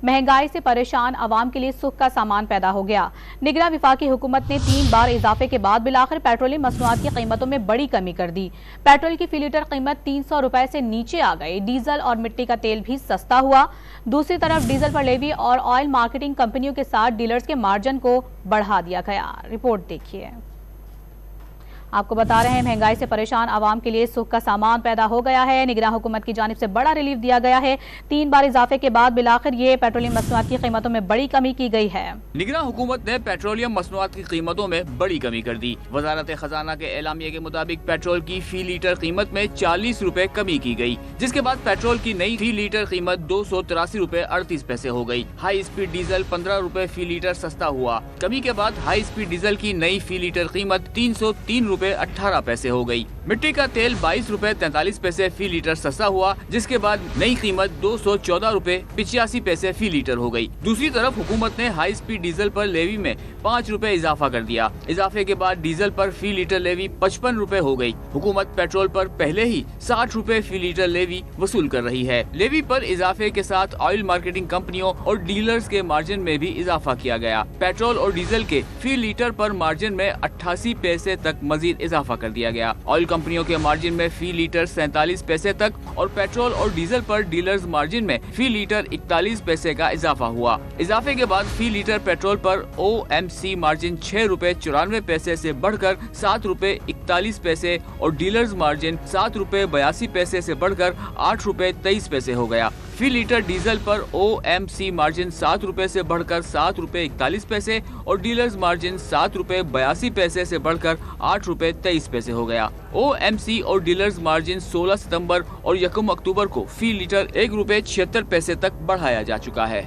महंगाई से परेशान आवाम के लिए सुख का सामान पैदा हो गया। निगरां वफाकी हुकूमत ने 3 बार इजाफे के बाद बिलाखिर पेट्रोलियम मसनूआत की कीमतों में बड़ी कमी कर दी। पेट्रोल की फी लीटर कीमत 300 रुपए से नीचे आ गई। डीजल और मिट्टी का तेल भी सस्ता हुआ। दूसरी तरफ डीजल पर लेवी और ऑयल मार्केटिंग कंपनियों के साथ डीलर्स के मार्जिन को बढ़ा दिया गया। रिपोर्ट देखिए। आपको बता रहे हैं, महंगाई से परेशान आवाम के लिए सुख का सामान पैदा हो गया है। निगरां हुकूमत की जानिब से बड़ा रिलीफ दिया गया है। 3 बार इजाफे के बाद बिलाखिर ये पेट्रोलियम मसनूआत की कीमतों में बड़ी कमी की गई है। निगरां हुकूमत ने पेट्रोलियम मसनूआत की कीमतों में बड़ी कमी कर दी। वजारत खजाना के एलामिया के मुताबिक पेट्रोल की फी लीटर कीमत में 40 रुपए कमी की गई, जिसके बाद पेट्रोल की नई फी लीटर कीमत 283 रुपए 38 पैसे हो गई। हाई स्पीड डीजल 15 रुपए फी लीटर सस्ता हुआ। कमी के बाद हाई स्पीड डीजल की नई फी लीटर कीमत 303 रुपए 18 पैसे हो गई। मिट्टी का तेल 22 रुपए 43 पैसे फी लीटर सस्ता हुआ, जिसके बाद नई कीमत 214 रुपए 85 पैसे फी लीटर हो गई। दूसरी तरफ हुकूमत ने हाई स्पीड डीजल पर लेवी में 5 रुपए इजाफा कर दिया। इजाफे के बाद डीजल पर फी लीटर लेवी 55 रुपए हो गई। हुकूमत पेट्रोल पर पहले ही 60 रुपए फी लीटर लेवी वसूल कर रही है। लेवी पर इजाफे के साथ ऑयल मार्केटिंग कंपनियों और डीलर्स के मार्जिन में भी इजाफा किया गया। पेट्रोल और डीजल के फी लीटर पर मार्जिन में 88 पैसे तक मजीद इजाफा कर दिया गया। ऑयल कंपनियों के मार्जिन में फी लीटर 47 पैसे तक और पेट्रोल और डीजल पर डीलर्स मार्जिन में फी लीटर 41 पैसे का इजाफा हुआ। इजाफे के बाद फी लीटर पेट्रोल पर OMC मार्जिन 6 रुपए 94 पैसे से बढ़कर 7 रुपए 41 पैसे और डीलर्स मार्जिन 7 रुपए 82 पैसे से बढ़कर 8 रुपए 23 पैसे हो गया। फी लीटर डीजल पर OMC मार्जिन 7 रुपए से बढ़कर 7 रुपए 41 पैसे और डीलर्स मार्जिन 7 रुपए 82 पैसे से बढ़कर 8 रुपए 23 पैसे हो गया। OMC और डीलर्स मार्जिन 16 सितंबर और 1 अक्टूबर को फी लीटर 1 रुपए 76 पैसे तक बढ़ाया जा चुका है।